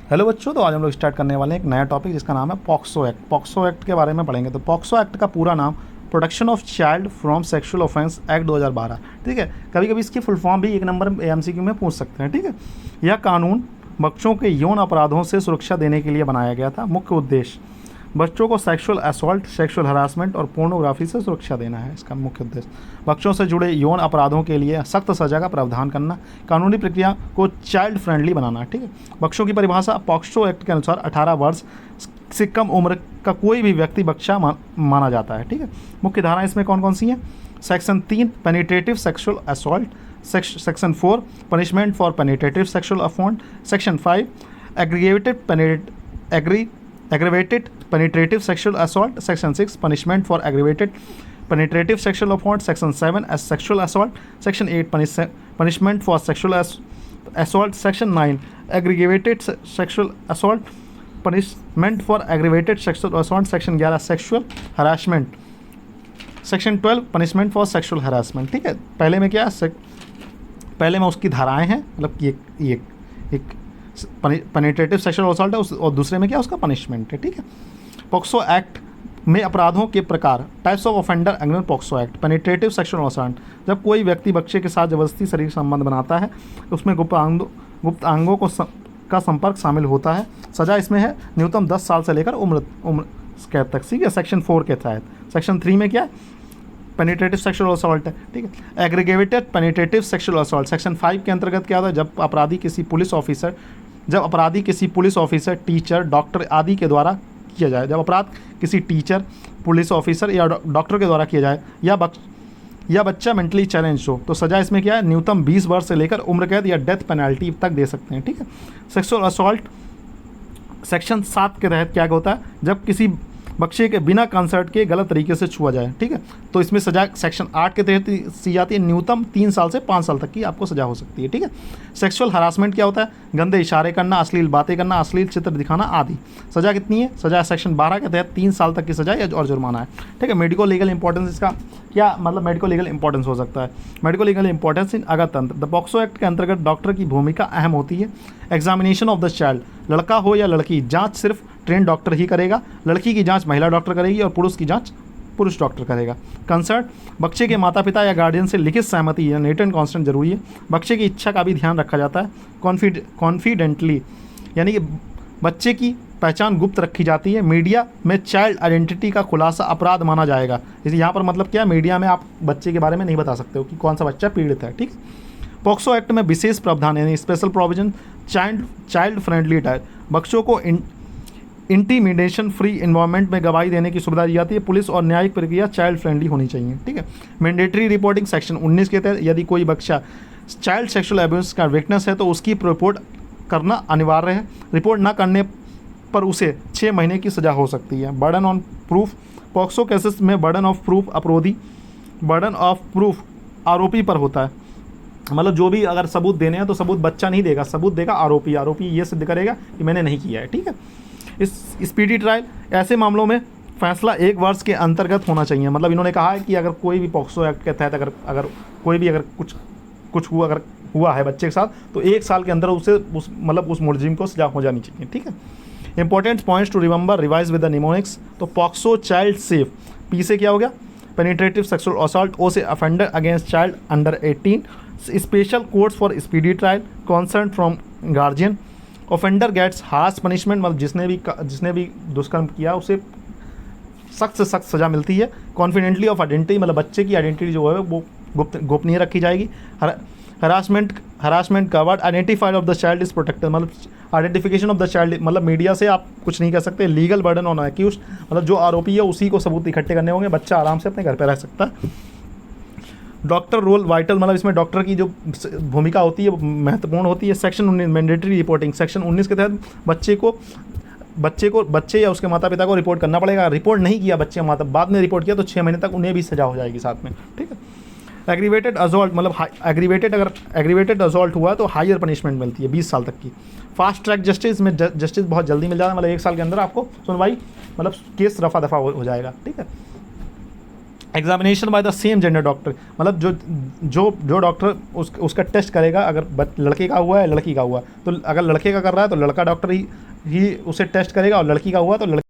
Hello बच्चों, तो आज हम लोग स्टार्ट करने वाले हैं एक नया टॉपिक जिसका नाम है पॉक्सो एक्ट। पॉक्सो एक्ट के बारे में पढ़ेंगे। तो पॉक्सो एक्ट का पूरा नाम protection of child from sexual offence act 2012। ठीक है, कभी कभी इसकी फुल फॉर्म भी एक नंबर एमसीक्यू में पूछ सकते हैं। ठीक है, यह कानून बच्चों के यौन अपराधों से सुरक्षा देने के लिए बनाया गया था। मुख्य उद्देश्य बच्चों को सेक्सुअल असॉल्ट, सेक्सुअल हरासमेंट और पोर्नोग्राफी से सुरक्षा देना है। इसका मुख्य उद्देश्य बच्चों से जुड़े यौन अपराधों के लिए सख्त सजा का प्रावधान करना, कानूनी प्रक्रिया को चाइल्ड फ्रेंडली बनाना। ठीक है, बच्चों की परिभाषा पॉक्सो एक्ट के अनुसार 18 वर्ष से कम उम्र का कोई भी व्यक्ति बच्चा माना जाता है। ठीक है, मुख्य धाराएं इसमें कौन कौन सी हैं? Section 3 penetrative sexual assault, section 4 punishment for penetrative sexual affront, section 5 aggravated penetrative sexual assault, section 6 punishment for aggravated penetrative sexual assault, section 7 as sexual assault, section 8 punishment for sexual assault, section 9 aggravated sexual assault, punishment for aggravated sexual assault, section 11 sexual harassment, section 12 punishment for sexual harassment। ठीक है, पहले में क्या है? पहले में उसकी धाराएं हैं, मतलब एक पेनिट्रेटिव सेक्सुअल असॉल्ट है और दूसरे में क्या उसका पनिशमेंट है। ठीक है, पॉक्सो एक्ट में अपराधों के प्रकार, types of offender under POCSO act. Penetrative sexual assault, जब कोई व्यक्ति बच्चे के साथ जबरदस्ती शारीरिक संबंध बनाता है, उसमें गुप्त अंगों का संपर्क शामिल होता है। सजा इसमें है न्यूनतम 10 साल से लेकर उम्र कैद तक। ठीक है, सेक्शन 4 के तहत। सेक्शन 3 में क्या है? पेनिट्रेटिव सेक्सुअल असॉल्ट है। ठीक है, aggregated penetrative sexual assault. Section 5 के अंतर्गत क्या होता है? जब अपराधी किसी पुलिस ऑफिसर, टीचर, डॉक्टर आदि के द्वारा किया जाए। जब अपराध किसी टीचर, पुलिस ऑफिसर या डॉक्टर के द्वारा किया जाए या बच्चा मेंटली चैलेंज हो, तो सजा इसमें क्या है? न्यूनतम 20 वर्ष से लेकर उम्र कैद या डेथ पेनल्टी तक दे सकते हैं। ठीक है, सेक्सुअल असॉल्ट सेक्शन 7 के तहत क्या होता है? जब किसी बच्चे के बिना कंसर्ट के गलत तरीके से छुआ जाए। ठीक है, तो इसमें सजा सेक्शन 8 के तहत सी जाती है, न्यूनतम 3 साल से 5 साल तक की आपको सजा हो सकती है। ठीक है, सेक्सुअल हरासमेंट क्या होता है? गंदे इशारे करना, अश्लील बातें करना, अश्लील चित्र दिखाना आदि। सजा कितनी है? सजा सेक्शन 12 के तहत 3 साल तक की सजा और जुर्माना है। ठीक है, मेडिको लीगल इंपॉर्टेंस, इसका क्या मतलब मेडिको लीगल इंपॉर्टेंस हो सकता है? मेडिको लीगल इंपॉर्टेंस इन अगर तंत्र, द पॉक्सो एक्ट के अंतर्गत डॉक्टर की भूमिका अहम होती है। एग्जामिनेशन ऑफ द चाइल्ड, लड़का हो या लड़की, जांच सिर्फ ट्रेन डॉक्टर ही करेगा। लड़की की जांच महिला डॉक्टर करेगी और पुरुष की जांच पुरुष डॉक्टर करेगा। कंसर्ट, बच्चे के माता पिता या गार्डियन से लिखित सहमति या रिटन कॉन्सेंट जरूरी है। बच्चे की इच्छा का भी ध्यान रखा जाता है। कॉन्फिडेंटली, यानी कि बच्चे की पहचान गुप्त रखी जाती है। मीडिया में चाइल्ड आइडेंटिटी का खुलासा अपराध माना जाएगा। इसे यहाँ पर मतलब क्या है? मीडिया में आप बच्चे के बारे में नहीं बता सकते हो कि कौन सा बच्चा पीड़ित है। ठीक, पॉक्सो एक्ट में विशेष प्रावधान यानी special provision child friendly type, बच्चों को इंटीमिडेशन फ्री इन्वायरमेंट में गवाही देने की सुविधा दी जाती है। पुलिस और न्यायिक प्रक्रिया चाइल्ड फ्रेंडली होनी चाहिए। ठीक है, मैंडेटरी रिपोर्टिंग सेक्शन 19 के तहत यदि कोई बच्चा चाइल्ड सेक्सुअल अब्यूज का विटनेस है तो उसकी रिपोर्ट करना अनिवार्य है। रिपोर्ट न करने पर उसे 6 महीने की सजा हो सकती है। Burden on proof, POCSO cases में बर्डन ऑफ प्रूफ आरोपी पर होता है। मतलब जो भी अगर सबूत देने हैं तो सबूत बच्चा नहीं देगा, सबूत देगा आरोपी ये सिद्ध करेगा कि मैंने नहीं किया है। ठीक है, इस स्पीडी ट्रायल, ऐसे मामलों में फैसला 1 वर्ष के अंतर्गत होना चाहिए। मतलब इन्होंने कहा है कि अगर कोई भी पॉक्सो एक्ट के तहत अगर कोई भी कुछ हुआ है बच्चे के साथ, तो 1 साल के अंदर उस मुलजिम को सजा हो जानी चाहिए। ठीक है, important points to remember, revise with the mnemonics. तो पॉक्सो चाइल्ड सेफ, पी से क्या हो गया? पेनिट्रेटिव सेक्सुअल असॉल्ट, ओ से offender against child under 18, special courts for speedy trial, concern from guardian, offender gets harsh punishment, मतलब जिसने भी दुष्कर्म किया उसे सख्त से सख्त सजा मिलती है। कॉन्फिडेंटली ऑफ आइडेंटिटी, मतलब बच्चे की आइडेंटिटी जो है वो गोपनीय रखी जाएगी। Harassment covered, identified of the child is protected, मतलब आइडेंटिफिकेशन ऑफ द चाइल्ड, मतलब मीडिया से आप कुछ नहीं कर सकते। लीगल बर्डन ऑन अक्यूज्ड, मतलब जो आरोपी है उसी को सबूत इकट्ठे करने होंगे, बच्चा आराम से अपने घर पर रह सकता है। डॉक्टर रोल वाइटल, मतलब इसमें डॉक्टर की जो भूमिका होती है वो महत्वपूर्ण होती है। सेक्शन 19 मैंडेटरी रिपोर्टिंग, सेक्शन 19 के तहत बच्चे या उसके माता पिता को रिपोर्ट करना पड़ेगा। रिपोर्ट नहीं किया बच्चे बाद में रिपोर्ट किया तो 6 महीने तक उन्हें भी सजा हो जाएगी साथ में। ठीक है, एग्रीवेटेड असॉल्ट, मतलब अगर एग्रीवेटेड असॉल्ट हुआ तो हायर पनिशमेंट मिलती है 20 साल तक की। फास्ट ट्रैक जस्टिस में जस्टिस बहुत जल्दी मिल जाता है, मतलब 1 साल के अंदर आपको सुनवाई, मतलब केस रफा दफा हो जाएगा। ठीक है, examination by the same gender doctor, मतलब जो डॉक्टर उसका टेस्ट करेगा, अगर लड़के का हुआ है लड़की का हुआ, तो अगर लड़के का कर रहा है तो लड़का डॉक्टर ही उसे टेस्ट करेगा, और लड़की का हुआ तो लड़की